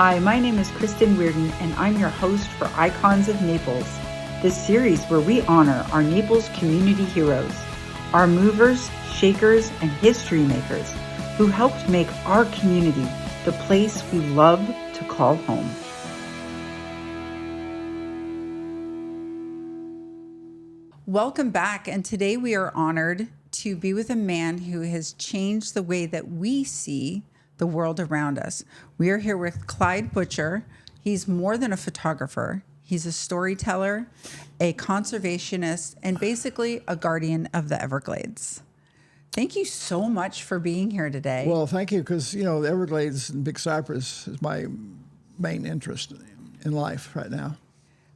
Hi, my name is Kristen and I'm your host for Icons of Naples, this series where we honor our Naples community heroes, our movers, shakers, and history makers who helped make our community the place we love to call home. Welcome back, and today we are honored to be with a man who has changed the way that we see the world around us. We are here with Clyde Butcher. He's more than a photographer. He's a storyteller, a conservationist, and basically a guardian of the Everglades. Thank you so much for being here today. Well, thank you, because, the Everglades and Big Cypress is my main interest in life right now.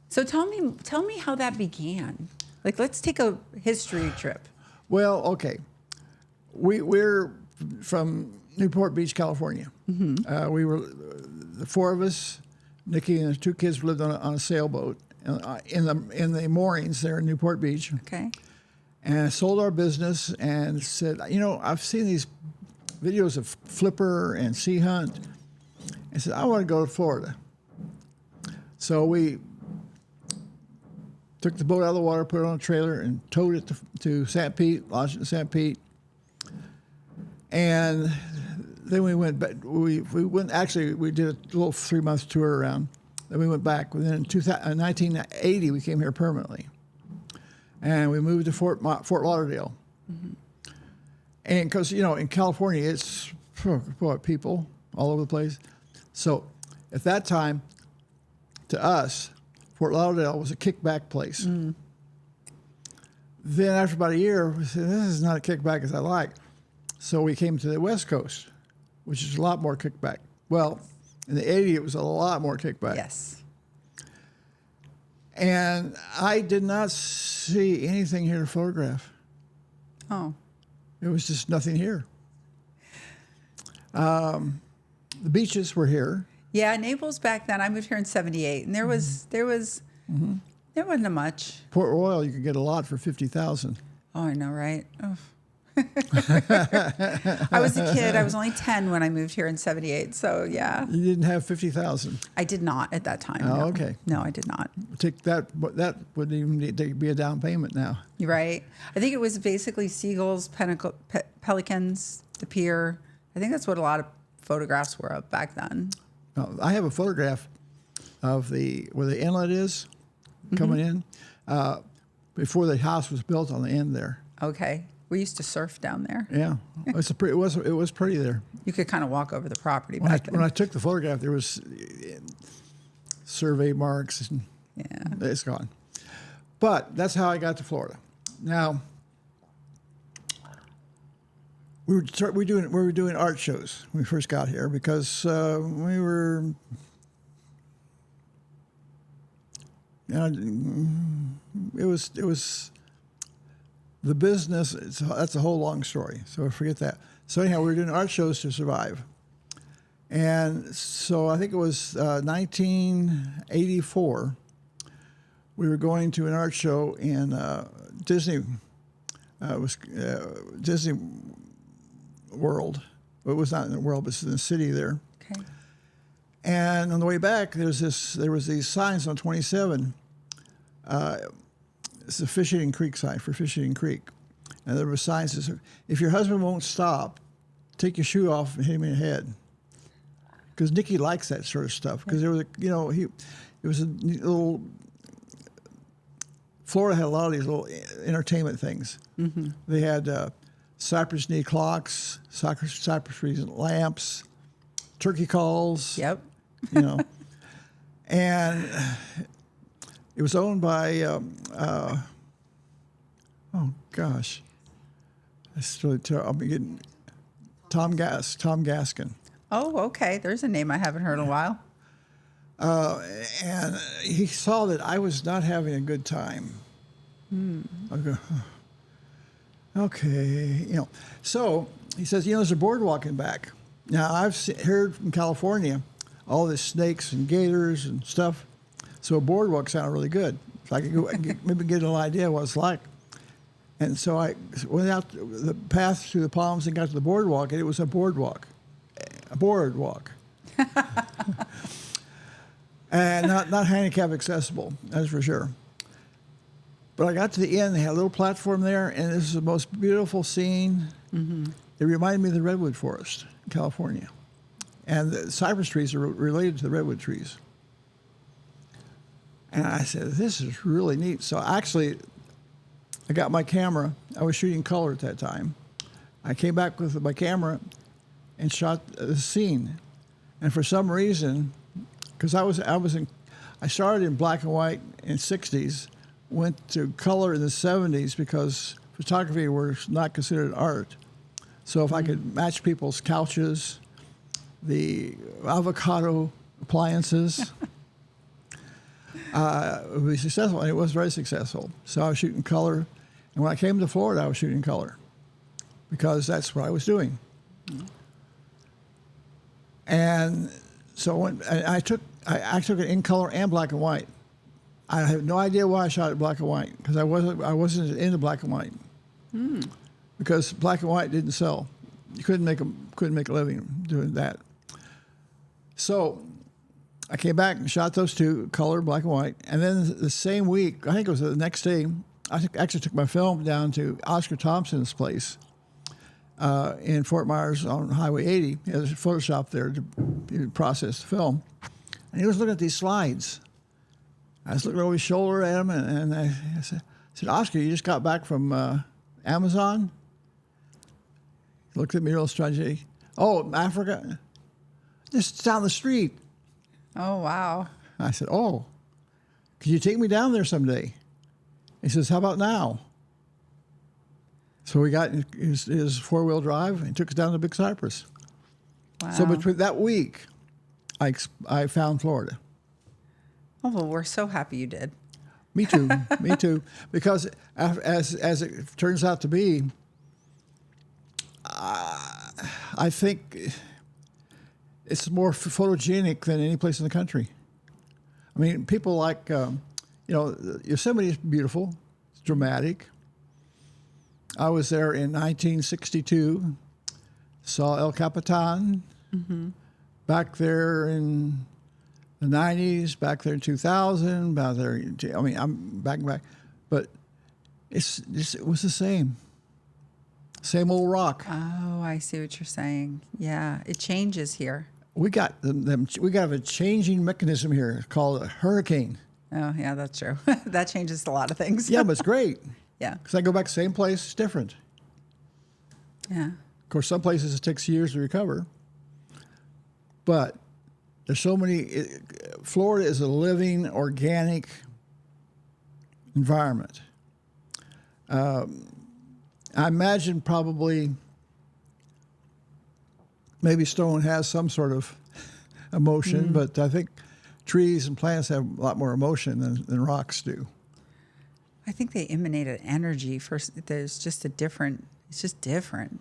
So tell me how that began. Let's take a history trip. Well, okay. We're from Newport Beach, California. Mm-hmm. We were the four of us. Nikki and the two kids lived on a sailboat in the moorings there in Newport Beach. Okay. And sold our business and said, I've seen these videos of flipper and sea hunt. And said, I want to go to Florida. So we took the boat out of the water, put it on a trailer, and towed it to St. Pete, lodged it in St. Pete. And then we went back. We went, actually, we did a little 3-month tour around. Then we went back. And then in 1980, we came here permanently. And we moved to Fort Lauderdale. Mm-hmm. And because, in California, it's people all over the place. So at that time, to us, Fort Lauderdale was a kickback place. Mm. Then after about a year, we said, this is not a kickback as I like. So we came to the West Coast, which is a lot more kickback. Well, in the 80s, it was a lot more kickback. Yes. And I did not see anything here to photograph. Oh. It was just nothing here. The beaches were here. Yeah, Naples back then. I moved here in '78, and there wasn't a much. Port Royal, you could get a lot for $50,000. Oh, I know, right? Oh. I was a kid. I was only 10 when I moved here in '78. So yeah. You didn't have $50,000. I did not at that time. Oh, no. Okay. No, I did not. Take that. That wouldn't even need to be a down payment now. You're right. I think it was basically seagulls, pelicans, the pier. I think that's what a lot of photographs were of back then. I have a photograph of where the inlet is coming in before the house was built on the end there. Okay. We used to surf down there. Yeah, it was pretty there. You could kind of walk over the property when back then. When I took the photograph, there was survey marks. And yeah, it's gone. But that's how I got to Florida. Now we were doing art shows when we first got here because we were. It was. The business, that's a whole long story, so forget that. So anyhow, we were doing art shows to survive. And so I think it was 1984, we were going to an art show in Disney. It was Disney World. Well, it was not in the world, but it's in the city there. Okay. And on the way back, there was these signs on 27. It's a Fish Eating Creek sign for Fish Eating Creek. And there were signs that said, if your husband won't stop, take your shoe off and hit him in the head. Because Nikki likes that sort of stuff. Because there was, it was a little, Florida had a lot of these little entertainment things. Mm-hmm. They had cypress knee clocks, cypress tree lamps, turkey calls. Yep. And it was owned by, oh gosh, it's really terrible. I'm getting Tom Gaskin. Oh, okay. There's a name I haven't heard in a while. And he saw that I was not having a good time. I go, okay, So he says, there's a boardwalk in back. Now I've heard from California all this snakes and gators and stuff. So a boardwalk sounded really good. So I could go maybe get an idea what it's like. And so I went out the path through the palms and got to the boardwalk, and it was a boardwalk. A boardwalk. and not handicap accessible, that's for sure. But I got to the end, they had a little platform there, and this is the most beautiful scene. Mm-hmm. It reminded me of the redwood forest in California. And the cypress trees are related to the redwood trees. And I said, this is really neat. So actually, I got my camera. I was shooting color at that time. I came back with my camera and shot the scene. And for some reason, because I started in black and white in 60s, went to color in the 70s because photography was not considered art. So if I could match people's couches, the avocado appliances, it would be successful, and it was very successful. So I was shooting color, and when I came to Florida, I was shooting color because that's what I was doing. And so when I took it in color and black and white. I have no idea why I shot it black and white because I wasn't into black and white because black and white didn't sell. You couldn't make a living doing that. So I came back and shot those two, color, black and white, and then the same week, I think it was the next day, I actually took my film down to Oscar Thompson's place in Fort Myers on Highway 80. He has a Photoshop there to process the film, and he was looking at these slides. I was looking over his shoulder at him, and I said, Oscar, you just got back from Amazon? He looked at me real strangely. Oh, Africa? Just down the street. Oh, wow. I said, oh, could you take me down there someday? He says, how about now? So we got his four-wheel drive and took us down to Big Cypress. Wow. So between that week, I found Florida. Oh, well, we're so happy you did. Me too. Me too. Because as it turns out to be, I think it's more photogenic than any place in the country. I mean, people like, Yosemite is beautiful. It's dramatic. I was there in 1962, saw El Capitan, back there in the 90s, back there in 2000, back there. I mean, I'm back, but it was the same old rock. Oh, I see what you're saying. Yeah, it changes here. We got we got a changing mechanism here called a hurricane. Oh, yeah, that's true. That changes a lot of things. Yeah, but it's great. Yeah. Because I go back to the same place, it's different. Yeah. Of course, some places it takes years to recover. But there's so many. Florida is a living, organic environment. I imagine probably maybe stone has some sort of emotion, but I think trees and plants have a lot more emotion than rocks do. I think they emanate an energy. There's just it's just different.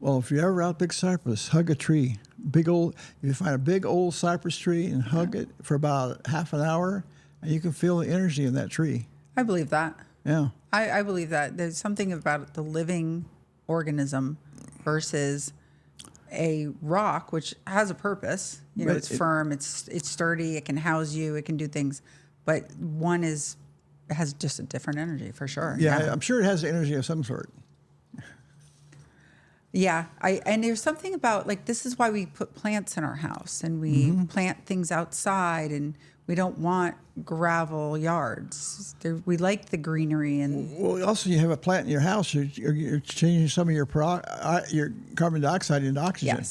Well, if you're ever out Big Cypress, hug a tree. If you find a big old cypress tree and hug it for about half an hour, and you can feel the energy in that tree. I believe that. Yeah. I believe that. There's something about the living organism versus a rock, which has a purpose. You know, it's firm, it's sturdy, it can house you, it can do things. But one has just a different energy for sure. Yeah, I'm sure it has energy of some sort. Yeah, and there's something about, like, this is why we put plants in our house and we plant things outside, and we don't want gravel yards. We like the greenery. And well, also you have a plant in your house, you're changing some of your carbon dioxide into oxygen.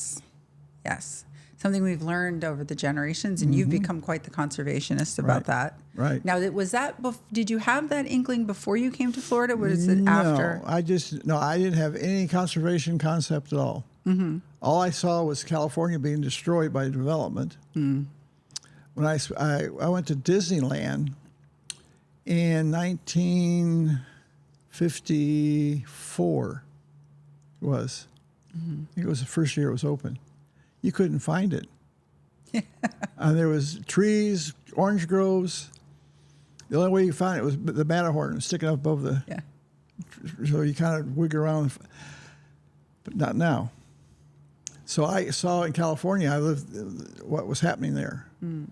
Yes. Something we've learned over the generations, and you've become quite the conservationist about that. Right. Now, did you have that inkling before you came to Florida? Or was it after? I didn't have any conservation concept at all. Mm-hmm. All I saw was California being destroyed by development. Mm. When I went to Disneyland in 1954, it was. Mm-hmm. I think it was the first year it was open. You couldn't find it. There was trees, orange groves. The only way you found it was the Matterhorn sticking up above the. Yeah. So you kind of wiggle around, but not now. So I saw in California, I lived what was happening there. Mm.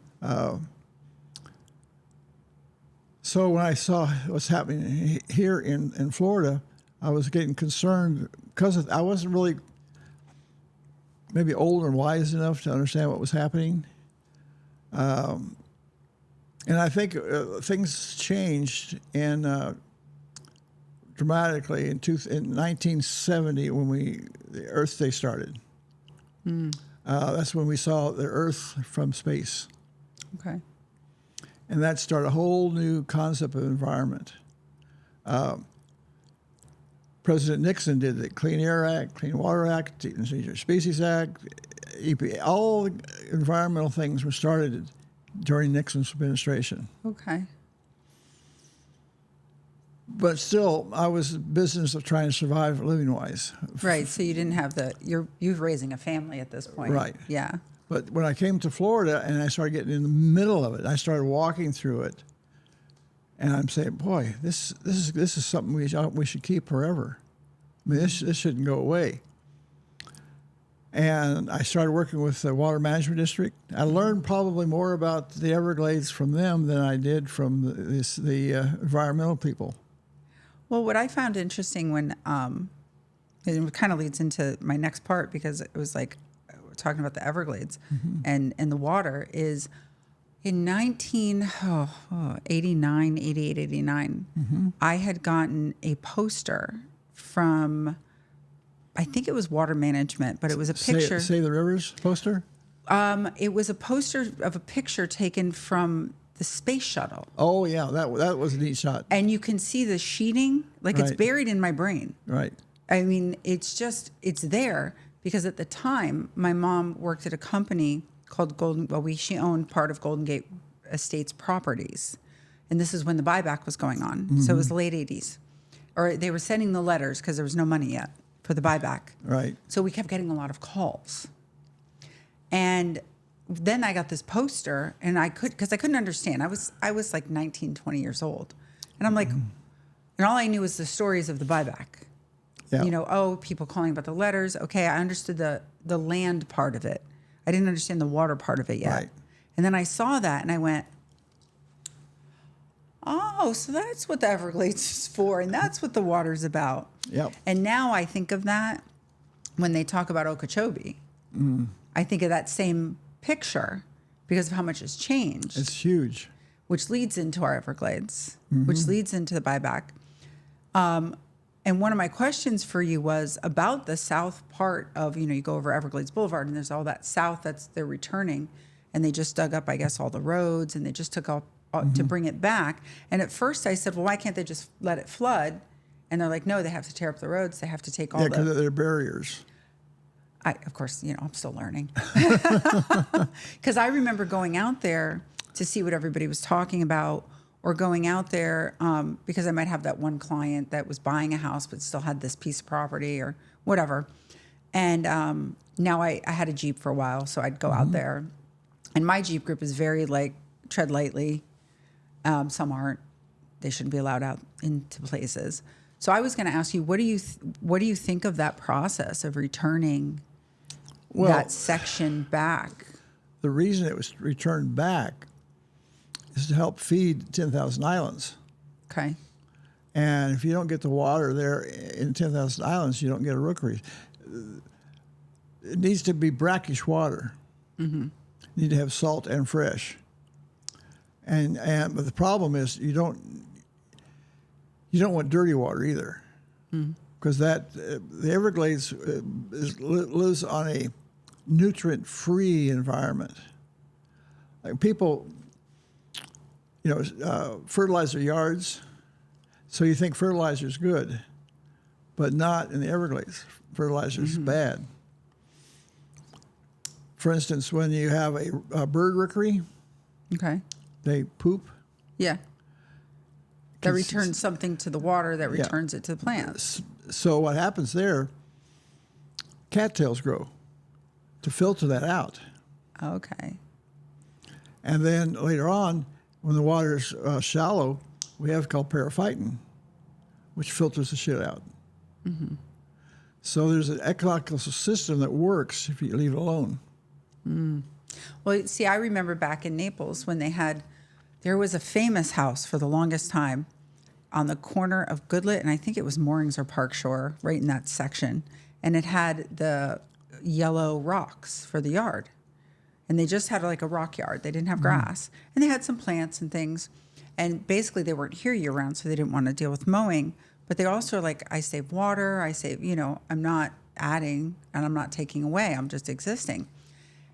So when I saw what's happening here in Florida, I was getting concerned because I wasn't really maybe old and wise enough to understand what was happening. And I think things changed dramatically in 1970 when the Earth Day started. That's when we saw the Earth from space. Okay. And that started a whole new concept of environment. President Nixon did the Clean Air Act, Clean Water Act, Endangered Species Act, EPA. All the environmental things were started during Nixon's administration. Okay. But still, I was in the business of trying to survive living-wise. Right. So you didn't have you're raising a family at this point. Right. Yeah. But when I came to Florida and I started getting in the middle of it, I started walking through it, and I'm saying, "Boy, this is something we should keep forever. I mean, this shouldn't go away." And I started working with the Water Management District. I learned probably more about the Everglades from them than I did from the environmental people. Well, what I found interesting when, and it kind of leads into my next part because it was like we're talking about the Everglades and the water is in 1989, 88, 89, I had gotten a poster from, I think it was Water Management, but it was a picture. Save the Rivers poster? It was a poster of a picture taken from the space shuttle. Oh, yeah, that was a neat shot. And you can see the sheeting, like it's Right. buried in my brain. Right. I mean, it's there because at the time, my mom worked at a company called she owned part of Golden Gate Estates properties. And this is when the buyback was going on. So it was the late 80s. Or they were sending the letters because there was no money yet for the buyback. Right. So we kept getting a lot of calls. And then I got this poster and because I couldn't understand. I was like 19, 20 years old. And I'm like, and all I knew was the stories of the buyback. Yeah. You know, people calling about the letters. Okay, I understood the land part of it. I didn't understand the water part of it yet. Right. And then I saw that and I went, oh, so that's what the Everglades is for, and that's what the water's about. Yep. And now I think of that when they talk about Okeechobee. I think of that same picture because of how much has changed. It's huge. Which leads into our Everglades, which leads into the buyback. And one of my questions for you was about the south part of, you go over Everglades Boulevard and there's all that south they're returning. And they just dug up, I guess, all the roads and they just took all to bring it back. And at first I said, well, why can't they just let it flood? And they're like, no, they have to tear up the roads. They have to take all because they're barriers. Of course, I'm still learning. Because I remember going out there to see what everybody was talking about or going out there because I might have that one client that was buying a house but still had this piece of property or whatever. And now I had a Jeep for a while, so I'd go out there. And my Jeep group is very like, tread lightly. Some aren't. They shouldn't be allowed out into places. So I was going to ask you, what do you think of that process of returning that section back? The reason it was returned back is to help feed 10,000 islands. Okay. And if you don't get the water there in 10,000 islands, you don't get a rookery. It needs to be brackish water. You need to have salt and fresh. But the problem is you don't want dirty water either, because the Everglades lives on a nutrient-free environment. Like people, fertilize their yards, so you think fertilizer is good, but not in the Everglades. Fertilizer is bad. For instance, when you have a bird rookery, Okay. they poop. Yeah. That returns something to the water that returns it to the plants. So what happens there, cattails grow to filter that out. Okay. And then later on, when the water's shallow, we have called periphyton, which filters the shit out. So there's an ecological system that works if you leave it alone. Well, see, I remember back in Naples when they had There was a famous house for the longest time on the corner of Goodlet, and I think it was Moorings or Park Shore, right in that section. And it had the yellow rocks for the yard. And they just had like a rock yard. They didn't have grass. And they had some plants and things. And basically they weren't here year round, so they didn't want to deal with mowing. But they also are like, I save water, I save, I'm not adding and I'm not taking away, I'm just existing.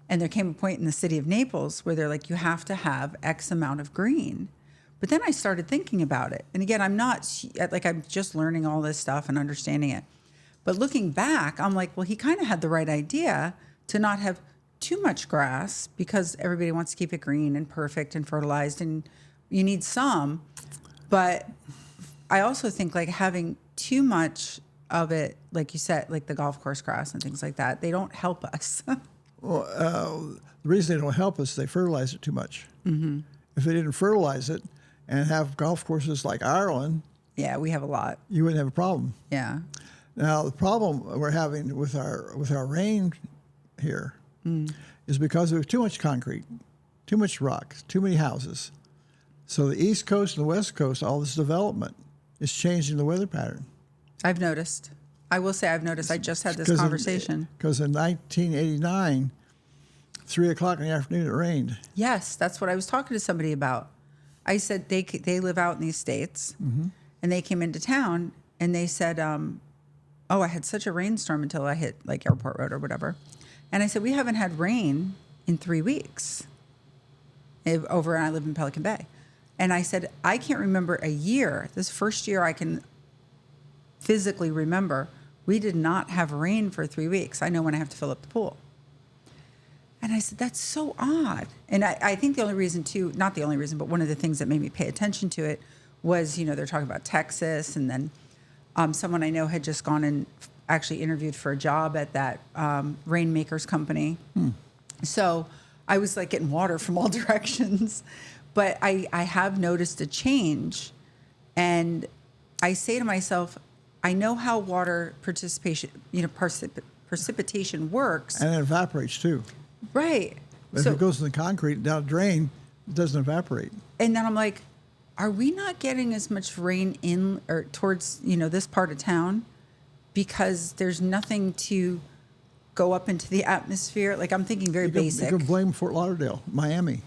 And there came a point in the city of Naples where they're like, you have to have X amount of green. But then I started thinking about it. And again, I'm just learning all this stuff and understanding it. But looking back, I'm like, well, he kind of had the right idea to not have too much grass because everybody wants to keep it green and perfect and fertilized, and you need some. But I also think like having too much of it, like you said, like the golf course grass and things like that, they don't help us. Well, the reason they don't help us, they fertilize it too much. Mm-hmm. If they didn't fertilize it and have golf courses like Ireland, yeah, we have a lot. You wouldn't have a problem. Yeah. Now the problem we're having with our rain here is because we have too much concrete, too much rock, too many houses. So the East Coast and the West Coast, all this development is changing the weather pattern. I've noticed. I will say I've noticed. I just had this conversation. Because in 1989, 3 o'clock in the afternoon, it rained. Yes, that's what I was talking to somebody about. I said they live out in these states, and they came into town, and they said, I had such a rainstorm until I hit like Airport Road or whatever. And I said, we haven't had rain in 3 weeks. And I live in Pelican Bay. And I said, I can't remember a year. This first year I can physically remember, we did not have rain for 3 weeks. I know when I have to fill up the pool. And I said, that's so odd. And I think the only reason too, not the only reason, but one of the things that made me pay attention to it was, they're talking about Texas. And then someone I know had just gone and actually interviewed for a job at that rainmakers company. So I was like getting water from all directions. But I have noticed a change. And I say to myself, I know how water precipitation works. And it evaporates too. Right. But if it goes in the concrete down a drain, it doesn't evaporate. And then I'm like, are we not getting as much rain in or towards, this part of town because there's nothing to go up into the atmosphere? Like I'm thinking very basic. You can blame Fort Lauderdale, Miami.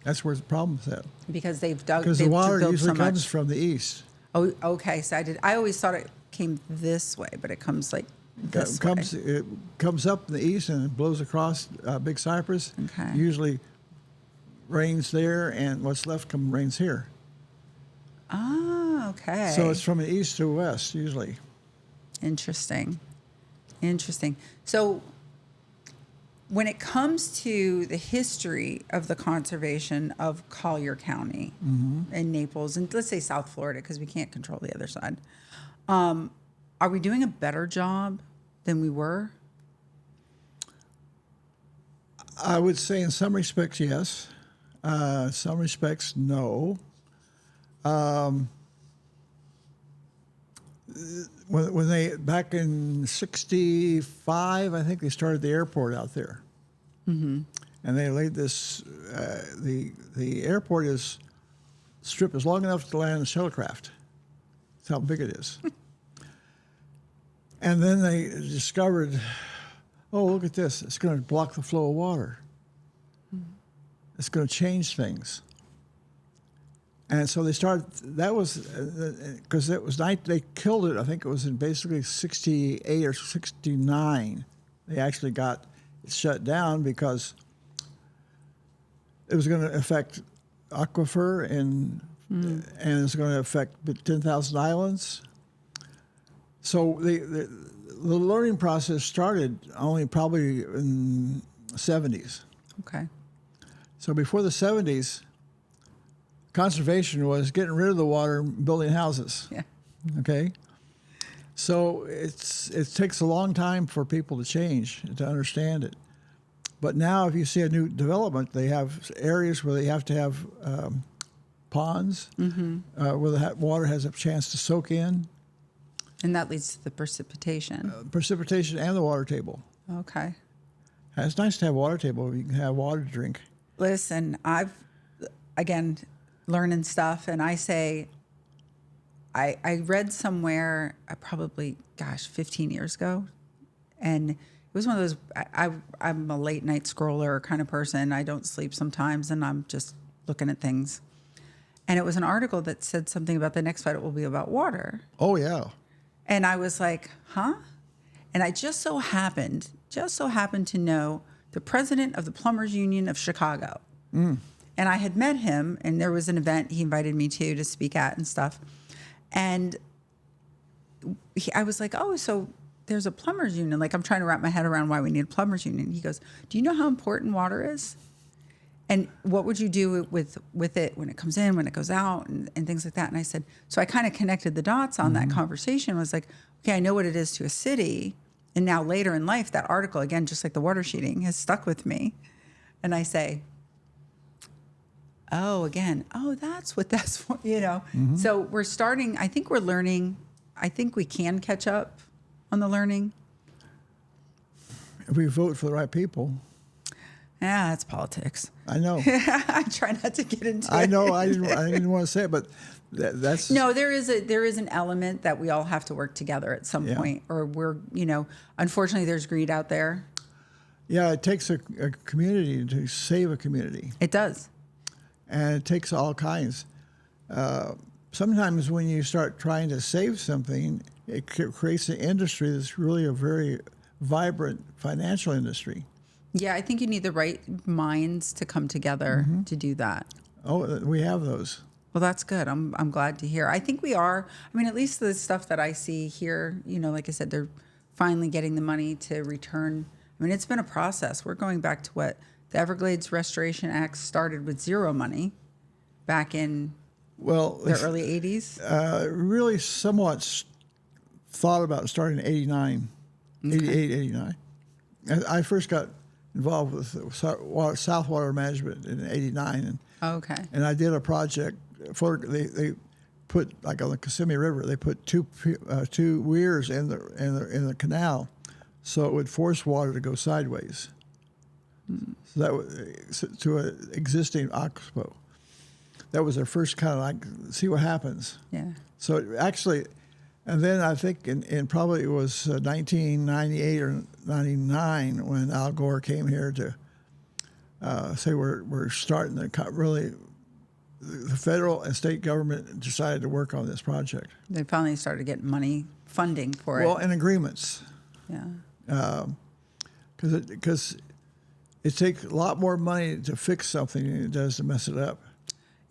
That's where the problem's at. Because they've dug. Because the water usually comes from the east. Oh, okay. So I always thought it came this way, but it comes like this way. It comes up in the east and it blows across Big Cypress. Okay. Usually rains there, and what's left rains here. Oh, okay. So it's from the east to west usually. Interesting. So when it comes to the history of the conservation of Collier County and Naples, and let's say South Florida, because we can't control the other side, are we doing a better job than we were? I would say in some respects, yes. Some respects, no. When they, back in 65, I think they started the airport out there. And they laid this, the airport strip is long enough to land a shuttlecraft. That's how big it is. And then they discovered, oh, look at this. It's going to block the flow of water. It's going to change things. And so they started, that was, because they killed it, I think it was in basically 68 or 69. They actually got it shut down because it was going to affect aquifer and it's going to affect 10,000 islands. So the learning process started only probably in the 70s. Okay. So before the 70s, conservation was getting rid of the water and building houses. Yeah. Okay? So it takes a long time for people to change, to understand it. But now if you see a new development, they have areas where they have to have ponds, where the water has a chance to soak in. And that leads to the precipitation. Precipitation and the water table. Okay. It's nice to have a water table. You can have water to drink. Listen, again, learning stuff, and I say, I read somewhere, probably, 15 years ago, and it was one of those, I'm a late night scroller kind of person. I don't sleep sometimes, and I'm just looking at things. And it was an article that said something about the next fight will be about water. Oh, yeah. And I was like, huh? And I just so happened to know the president of the Plumbers Union of Chicago. And I had met him, and there was an event he invited me to speak at and stuff. And I was like, oh, so there's a plumbers union. Like, I'm trying to wrap my head around why we need a plumbers union. He goes, do you know how important water is? And what would you do with it when it comes in, when it goes out, and things like that? And I said, so I kind of connected the dots on that conversation. I was like, okay, I know what it is to a city. And now later in life, that article, again, just like the water sheeting, has stuck with me. And I say, that's what that's for, So we're starting, I think we're learning. I think we can catch up on the learning. If we vote for the right people. Yeah, that's politics. I know. I try not to get into it. I know. I didn't want to say it, but that's... No, there is an element that we all have to work together at some point, or we're, unfortunately there's greed out there. Yeah, it takes a community to save a community. It does. And it takes all kinds. Sometimes when you start trying to save something, it creates an industry that's really a very vibrant financial industry. Yeah, I think you need the right minds to come together to do that. Oh, we have those. Well, that's good. I'm glad to hear. I think we are. I mean, at least the stuff that I see here, like I said, they're finally getting the money to return. I mean, it's been a process. We're going back to what the Everglades Restoration Act started with zero money back in the early 80s. Really somewhat thought about starting in 89, 88, 89. And I first got involved with South Water Management in 89. And I did a project for, they put, like on the Kissimmee River, they put two weirs in the canal so it would force water to go sideways. So that was to an existing oxbow. That was their first kind of like, see what happens. Yeah. So it actually, and then I think in probably it was 1998 or 99 when Al Gore came here to say we're starting to really, the federal and state government decided to work on this project. They finally started getting money, funding for it. Well, and agreements. Yeah. Because it takes a lot more money to fix something than it does to mess it up.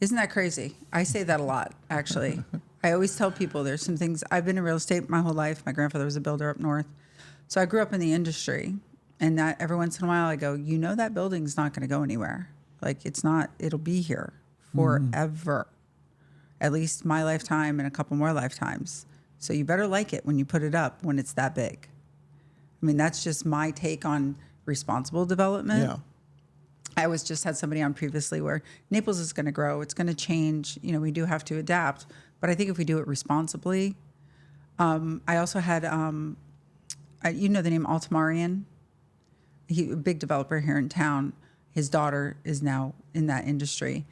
Isn't that crazy? I say that a lot, actually. I always tell people there's some things. I've been in real estate my whole life. My grandfather was a builder up north. So I grew up in the industry. And that every once in a while I go, that building's not going to go anywhere. Like, it's not, it'll be here forever. At least my lifetime and a couple more lifetimes. So you better like it when you put it up when it's that big. I mean, that's just my take on responsible development. Yeah. I always just had somebody on previously where Naples is going to grow. It's going to change. We do have to adapt. But I think if we do it responsibly, I also had, the name Altamarian? He a big developer here in town. His daughter is now in that industry.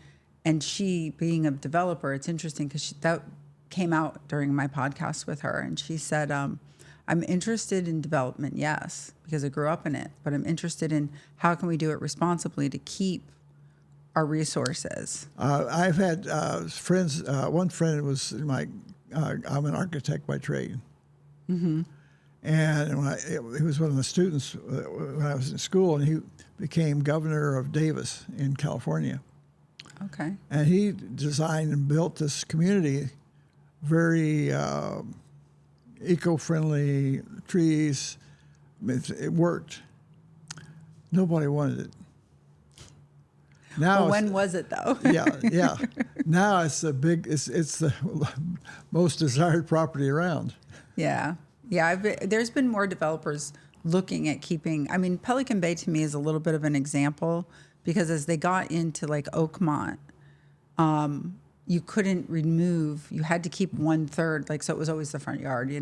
And she, being a developer, it's interesting because that came out during my podcast with her. And she said, I'm interested in development, yes, because I grew up in it. But I'm interested in how can we do it responsibly to keep our resources. I've had friends. One friend was I'm an architect by trade. Mm-hmm. And he was one of the students when I was in school, and he became governor of Davis in California. Okay. And he designed and built this community, very eco-friendly, trees. It worked. Nobody wanted it. Now, when was it though? yeah. Now it's the most desired property around. Yeah. There's been more developers looking at keeping. I mean, Pelican Bay to me is a little bit of an example because as they got into like Oakmont, you couldn't remove. You had to keep 1/3. Like, so it was always the front yard,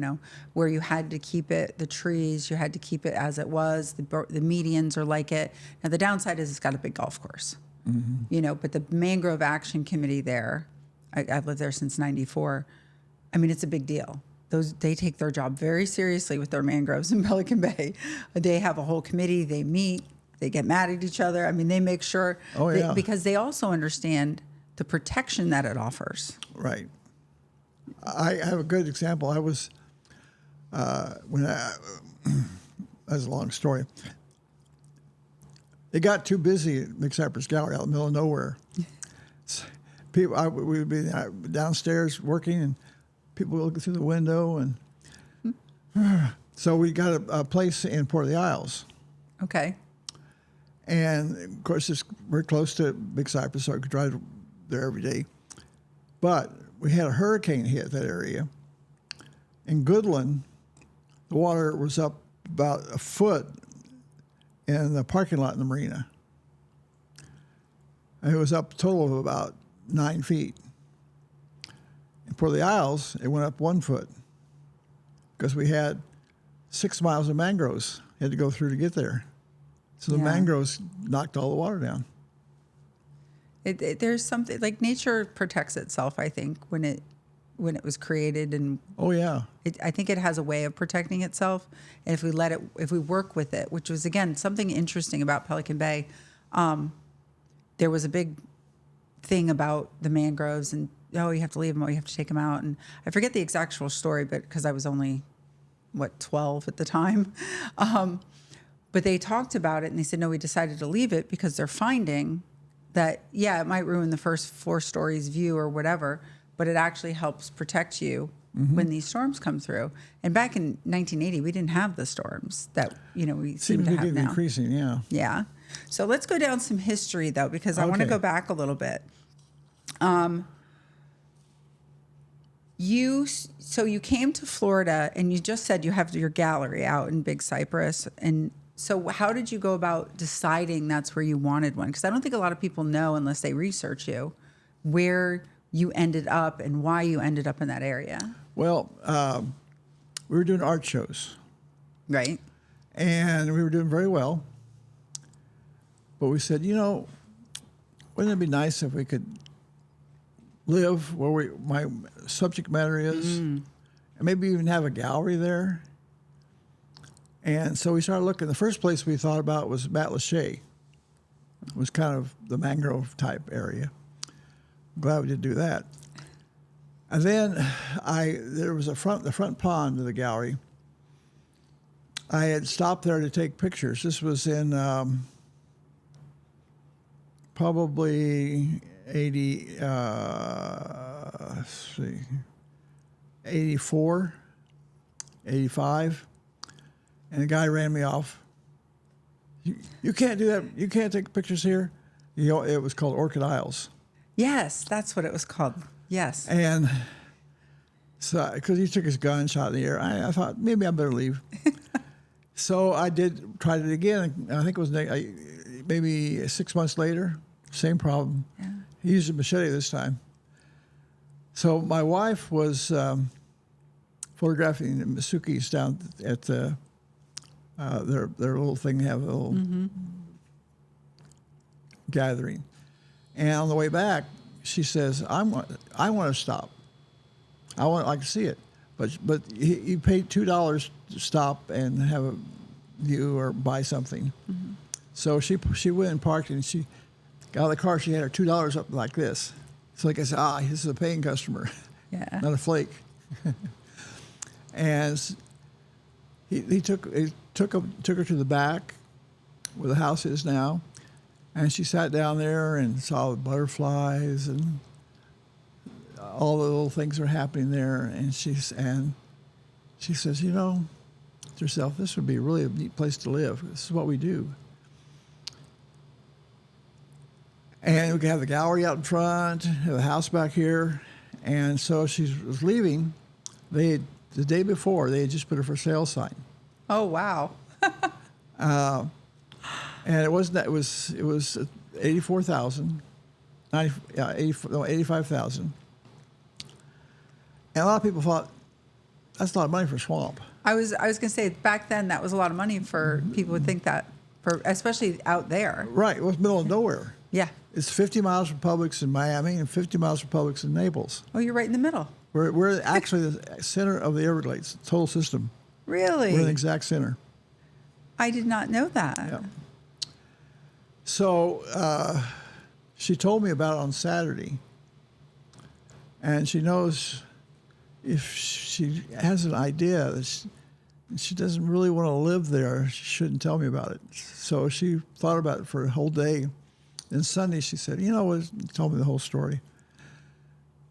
where you had to keep it. The trees, you had to keep it as it was. The medians are like it. Now the downside is it's got a big golf course. But the Mangrove Action Committee there, I've lived there since 94. I mean, it's a big deal. They take their job very seriously with their mangroves in Pelican Bay. They have a whole committee. They meet. They get mad at each other. I mean, they make sure. Oh, yeah. Because they also understand the protection that it offers. Right. I have a good example. I was that's a long story. It got too busy at Big Cypress Gallery out in the middle of nowhere. We would be downstairs working, and people would look through the window, and so we got a place in Port of the Isles. Okay. And of course, it's very close to Big Cypress, so I could drive there every day. But we had a hurricane hit that area. In Goodland, the water was up about a foot in the parking lot in the marina. And it was up a total of about 9 feet. And for the Isles, it went up 1 foot because we had 6 miles of mangroves had to go through to get there. So the mangroves knocked all the water down. There's something like nature protects itself, I think, when it was created, and Oh, yeah. I think it has a way of protecting itself. And if we work with it, which was again something interesting about Pelican Bay, there was a big thing about the mangroves and you have to leave them, you have to take them out, and I forget the exact story, but because I was only 12 at the time, but they talked about it and they said no, we decided to leave it because they're finding that it might ruin the first 4 stories view or whatever, but it actually helps protect you when these storms come through. And back in 1980, we didn't have the storms that we seem to have now. Increasing, yeah. Yeah. So let's go down some history though, because I want to go back a little bit. You came to Florida and you just said you have your gallery out in Big Cypress, and so how did you go about deciding that's where you wanted one? Because I don't think a lot of people know unless they research you where you ended up and why you ended up in that area. Well, we were doing art shows. Right. And we were doing very well. But we said, wouldn't it be nice if we could live where my subject matter is, and maybe even have a gallery there? And so we started looking. The first place we thought about was Matlacha. It was kind of the mangrove type area. I'm glad we did do that. And then there was the front pond of the gallery. I had stopped there to take pictures. This was in probably 84, 85. And the guy ran me off. You can't do that. You can't take pictures here. It was called Orchid Isles. Yes, that's what it was called. Yes. And so, because he took his gun, shot in the air, I thought maybe I better leave. So I tried it again. I think it was maybe 6 months later. Same problem. Yeah. He used a machete this time. So my wife was photographing the Masukis down at their little thing. They have a little gathering. And on the way back, she says, I want to stop. I would like to see it. But you paid $2 to stop and have a view or buy something. Mm-hmm. So she went and parked, and she got out of the car. She had her $2 up like this. So like I said, this is a paying customer, not a flake. And he took her to the back where the house is now, and she sat down there and saw the butterflies and all the little things are happening there. And she says, to herself, this would be really a neat place to live. This is what we do. And we could have the gallery out in front, have the house back here. And so she was leaving. The day before, they had just put a for sale sign. Oh, wow. And it wasn't that. It was $84,000, $85,000. And a lot of people thought that's a lot of money for a swamp. I was going to say back then that was a lot of money for people would think that, for especially out there. Right, it was middle of nowhere. Yeah. It's 50 miles from Publix in Miami and 50 miles from Publix in Naples. Oh, you're right in the middle. We're actually the center of the Everglades, total system. Really? We're in the exact center. I did not know that. Yeah. So she told me about it on Saturday, and she knows if she has an idea that she doesn't really want to live there, she shouldn't tell me about it. So she thought about it for a whole day. And Sunday she said, you know what, told me the whole story.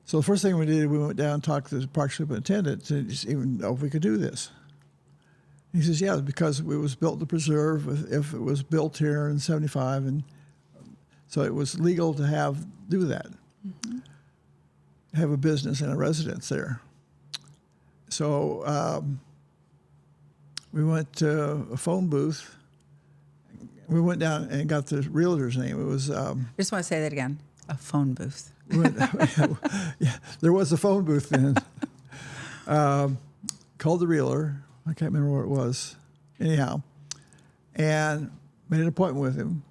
So the first thing we did, we went down and talked to the park superintendent to even know if we could do this. He says, yeah, because it was built to preserve if it was built here in 75. And so it was legal to do that, have a business and a residence there. So we went to a phone booth. We went down and got the realtor's name. It was... I just want to say that again. A phone booth. Yeah, there was a phone booth then. Called the realtor. I can't remember where it was. Anyhow, and made an appointment with him.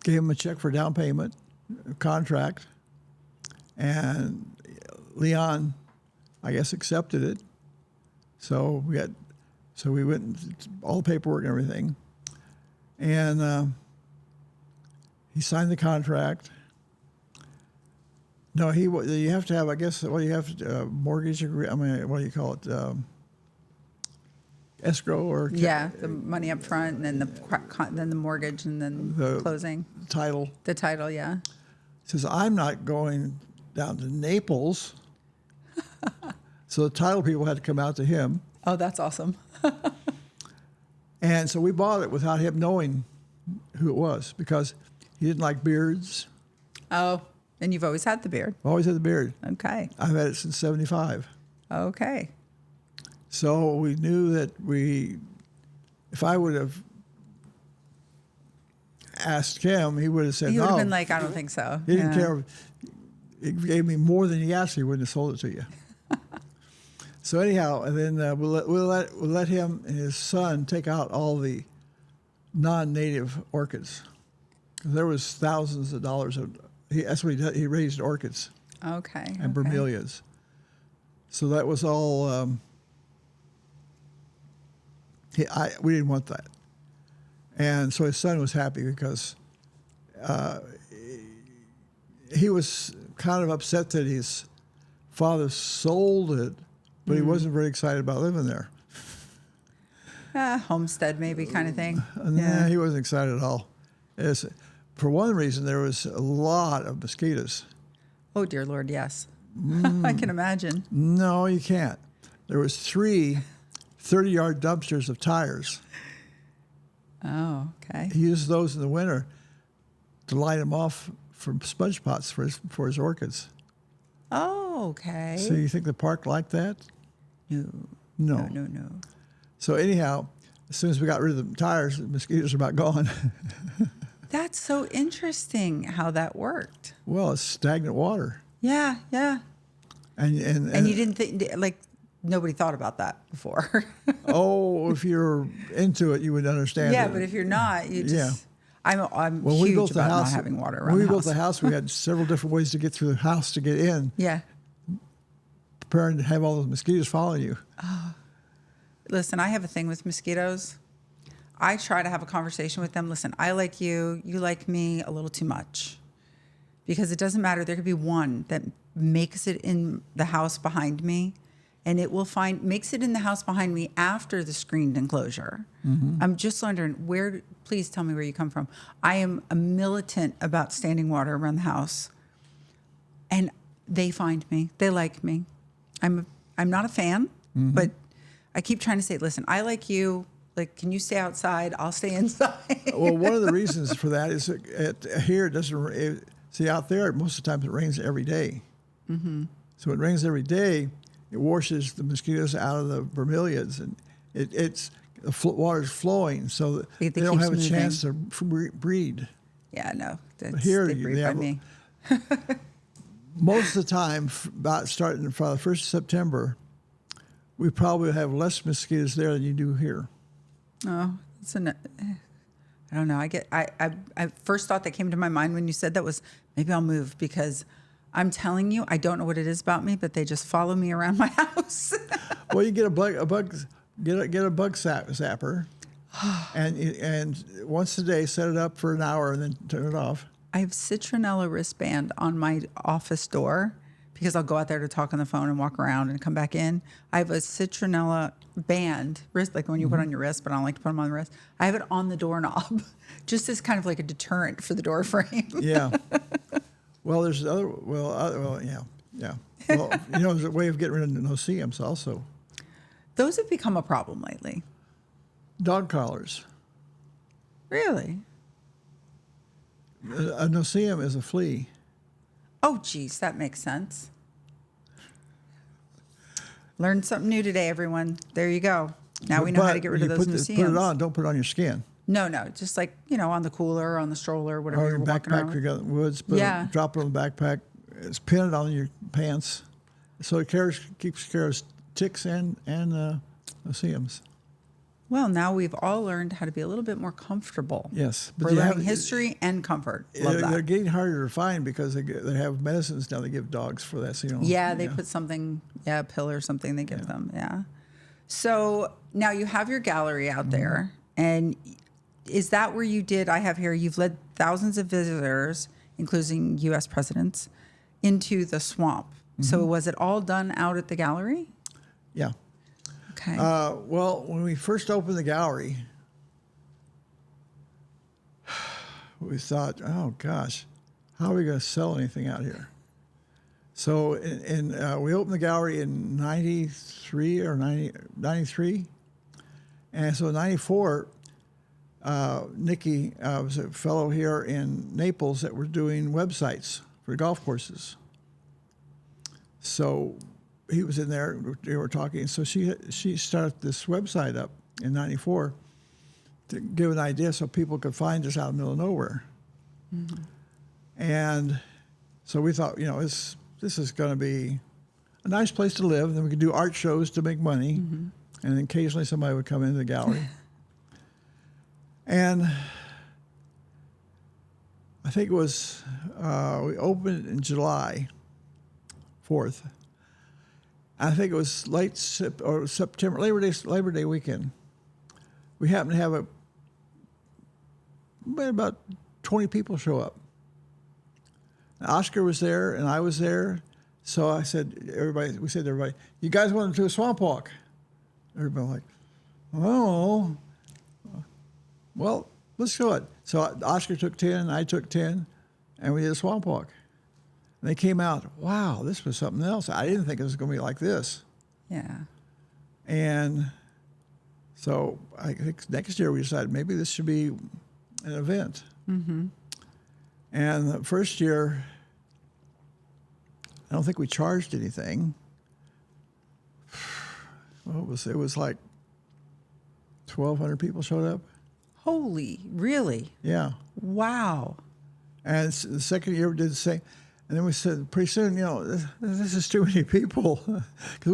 Gave him a check for down payment, a contract, and Leon, I guess, accepted it. So we went and all the paperwork and everything, and he signed the contract. No, you have to have, I guess, you have to, mortgage agree. I mean, what do you call it? Escrow or the money up front, and then the mortgage, and then the closing. Title. The title, yeah. Says, I'm not going down to Naples. So the title people had to come out to him. Oh, that's awesome. And so we bought it without him knowing who it was because he didn't like beards. Oh, and you've always had the beard. Always had the beard. Okay. I've had it since 75. Okay. So we knew that if I would have asked him, he would have said no. He would have been like, I don't think so. He didn't care. He gave me more than he asked. He wouldn't have sold it to you. So anyhow, and then we'll let him and his son take out all the non-native orchids. There was thousands of dollars that's what he did. He raised orchids. Okay. And bromeliads. So that was all. We didn't want that, and so his son was happy because he was kind of upset that his father sold it, but he wasn't very excited about living there. Homestead, maybe, kind of thing. Nah, he wasn't excited at all. For one reason, there was a lot of mosquitoes. Oh, dear Lord, yes. I can imagine. No, you can't. There was 3 30-yard dumpsters of tires. Oh, okay. He used those in the winter to light them off from sponge pots for his orchids. Oh, okay. So you think the park liked that? No. So anyhow, as soon as we got rid of the tires, the mosquitoes are about gone. That's so interesting how that worked. Well, it's stagnant water. Yeah. And you didn't think, like, nobody thought about that before. Oh, if you're into it, you would understand. Yeah, it. But if you're not, you just. Yeah. I'm when huge we built the about house, not having water around when we the built house. the house, we had several different ways to get through the house to get in. Yeah. Preparing to have all those mosquitoes following you. Listen, I have a thing with mosquitoes. I try to have a conversation with them. Listen, I like you. You like me a little too much. Because it doesn't matter. There could be one that makes it in the house behind me, and it will makes it in the house behind me after the screened enclosure. Mm-hmm. I'm just wondering, please tell me where you come from. I am a militant about standing water around the house. And they find me. They like me. I'm not a fan, but I keep trying to say, listen, I like you. Like, can you stay outside? I'll stay inside. Well, one of the reasons for that is here it doesn't. See, out there, most of the time it rains every day. Mm-hmm. So it rains every day. It washes the mosquitoes out of the bromeliads, and the water's flowing, so they don't have a chance to breed. Yeah, no. But here, they breed by me. Most of the time, about starting from the 1st of September, we probably have less mosquitoes there than you do here. Oh, I don't know. I first thought that came to my mind when you said that was maybe I'll move because I'm telling you, I don't know what it is about me, but they just follow me around my house. Well, you get a bug zapper, and once a day set it up for an hour and then turn it off. I have citronella wristband on my office door because I'll go out there to talk on the phone and walk around and come back in. I have a citronella band, wrist, like the one you put on your wrist, but I don't like to put them on the wrist. I have it on the doorknob, just as kind of like a deterrent for the door frame. Yeah. Well, there's other. Yeah. Well, there's a way of getting rid of no-see-ums also. Those have become a problem lately. Dog collars. Really? A no-see-um is a flea. Oh, geez, that makes sense. Learned something new today, everyone. There you go. Now we know how to get rid of those no-see-ums. Put it on. Don't put it on your skin. No, just like, on the cooler, on the stroller, whatever Or you're your walking backpack around if you with. got in the woods. Drop it on the backpack. It's pinned on your pants. So it keeps care of ticks and no-see-ums. Well, now we've all learned how to be a little bit more comfortable. Yes. We're learning history and comfort. Love that. They're getting harder to find because they have medicines now they give dogs for that. Yeah, they put something, a pill or something they give them. Yeah. So now you have your gallery out there. And is that where you did, I have here, you've led thousands of visitors, including U.S. presidents, into the swamp. So was it all done out at the gallery? Yeah. Okay. Well, when we first opened the gallery, we thought, oh gosh, how are we going to sell anything out here? So we opened the gallery in 93 or 93. And so in 94, Nikki was a fellow here in Naples that were doing websites for golf courses. So he was in there, they were talking. So she started this website up in 94 to give an idea so people could find us out in the middle of nowhere. Mm-hmm. And so we thought, this is going to be a nice place to live. Then we could do art shows to make money. Mm-hmm. And occasionally somebody would come into the gallery. And I think it was, we opened in July 4th. I think it was September, Labor Day weekend. We happened to have about 20 people show up. Oscar was there and I was there. So we said to everybody, you guys want to do a swamp walk? Everybody like, oh, well, let's do it. So Oscar took 10, I took 10, and we did a swamp walk. And they came out, wow, this was something else. I didn't think it was going to be like this. Yeah. And so I think next year we decided maybe this should be an event. Mm-hmm. And the first year, I don't think we charged anything. Well, it was like 1,200 people showed up. Holy, really? Yeah. Wow. And the second year we did the same. And then we said, pretty soon, this is too many people. Because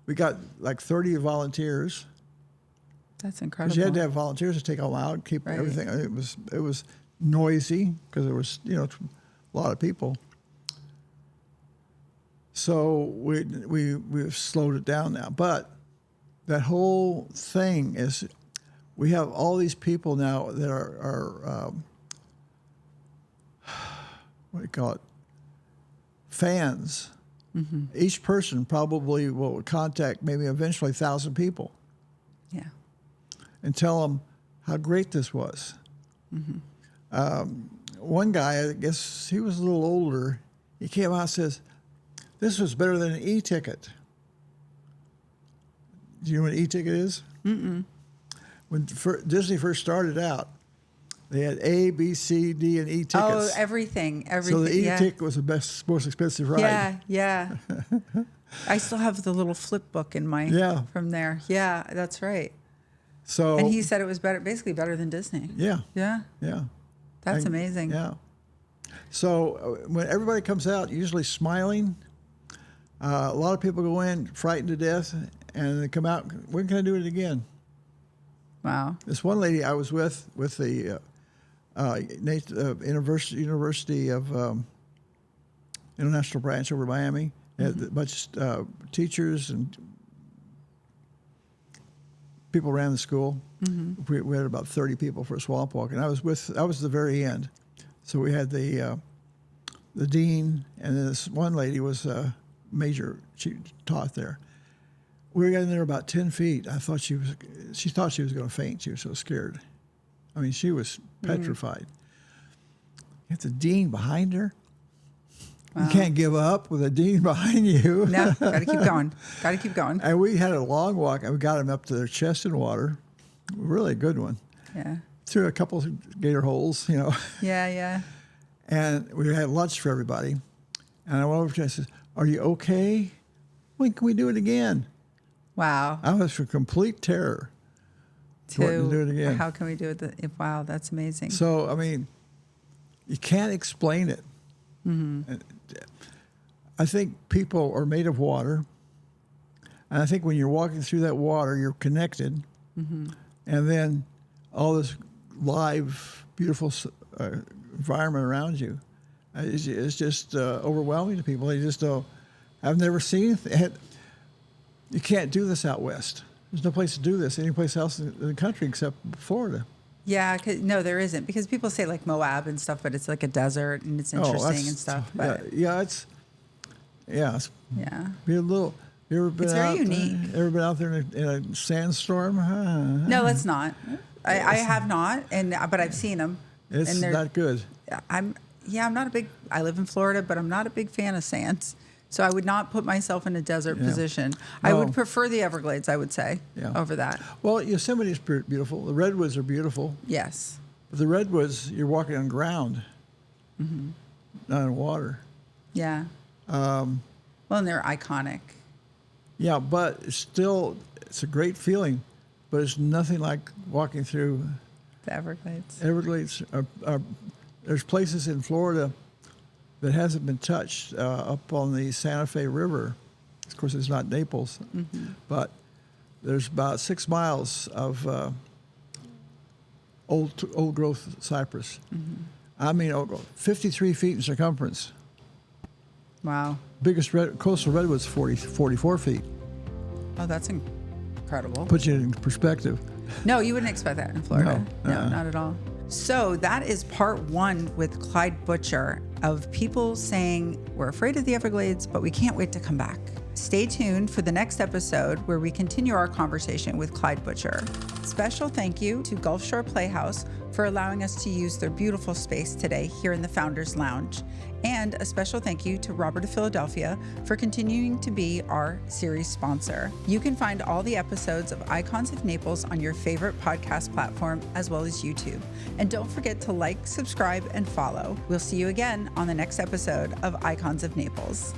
we got like 30 volunteers. That's incredible. Because you had to have volunteers to take them out, keep everything. It was noisy because there was, a lot of people. So we've slowed it down now. But that whole thing is, we have all these people now that are what do you call it? Fans. Mm-hmm. Each person probably will contact maybe eventually 1,000 people. Yeah. And tell them how great this was. Mm-hmm. One guy, I guess he was a little older, he came out and says, this was better than an e-ticket. Do you know what an e-ticket is? Mm-mm. When Disney first started out, they had A, B, C, D, and E tickets. Oh, everything. So the E-ticket was the most expensive ride. Yeah. I still have the little flip book in from there. Yeah, that's right. So, and he said it was basically better than Disney. Yeah. Yeah. Yeah. That's amazing. Yeah. So when everybody comes out, usually smiling, a lot of people go in frightened to death, and they come out, when can I do it again? Wow. This one lady I was with the University of International Branch over Miami. They had a bunch of teachers and people ran the school. We had about 30 people for a swamp walk, and I was the very end. So we had the dean, and then this one lady was a major. She taught there. We got in there about 10 feet. She thought she was going to faint. She was so scared. I mean, she was petrified. You have the dean behind her. Wow. You can't give up with a dean behind you. No, got to keep going. Got to keep going. And we had a long walk, and we got them up to their chest in water. Really good one. Yeah. Through a couple of gator holes, Yeah, yeah. And we had lunch for everybody. And I went over to her and I said, "Are you okay? When can we do it again?" Wow. I was for complete terror. To do it again. How can we do it? Wow, that's amazing. So, I mean, you can't explain it. I think people are made of water. And I think when you're walking through that water, you're connected. And then all this live, beautiful environment around you is just overwhelming to people. They just don't. I've never seen it. You can't do this out west. There's no place to do this any place else in the country except Florida. Yeah, no, there isn't, because people say like Moab and stuff, but it's like a desert and it's interesting and stuff. But it's be a little. You ever been it's very unique. Ever been out there in a sandstorm? No, let's not. I have not, but I've seen them. It's not good. I'm not a big. I live in Florida, but I'm not a big fan of sands. So I would not put myself in a desert position. I would prefer the Everglades, I would say, over that. Well, Yosemite is beautiful. The redwoods are beautiful. Yes. But the redwoods, you're walking on ground, not in water. Yeah. Well, and they're iconic. Yeah, but it's a great feeling, but it's nothing like walking through the Everglades. Everglades. There's places in Florida that hasn't been touched up on the Santa Fe River. Of course, it's not Naples, but there's about 6 miles of old growth cypress. I mean, 53 feet in circumference. Wow. Biggest coastal redwood's 44 feet. Oh, that's incredible. Put you in perspective. No, you wouldn't expect that in Florida. No, not at all. So that is part 1 with Clyde Butcher of people saying we're afraid of the Everglades, but we can't wait to come back. Stay tuned for the next episode where we continue our conversation with Clyde Butcher. Special thank you to Gulf Shore Playhouse for allowing us to use their beautiful space today here in the Founders Lounge. And a special thank you to Robert of Philadelphia for continuing to be our series sponsor. You can find all the episodes of Icons of Naples on your favorite podcast platform as well as YouTube. And don't forget to like, subscribe, and follow. We'll see you again on the next episode of Icons of Naples.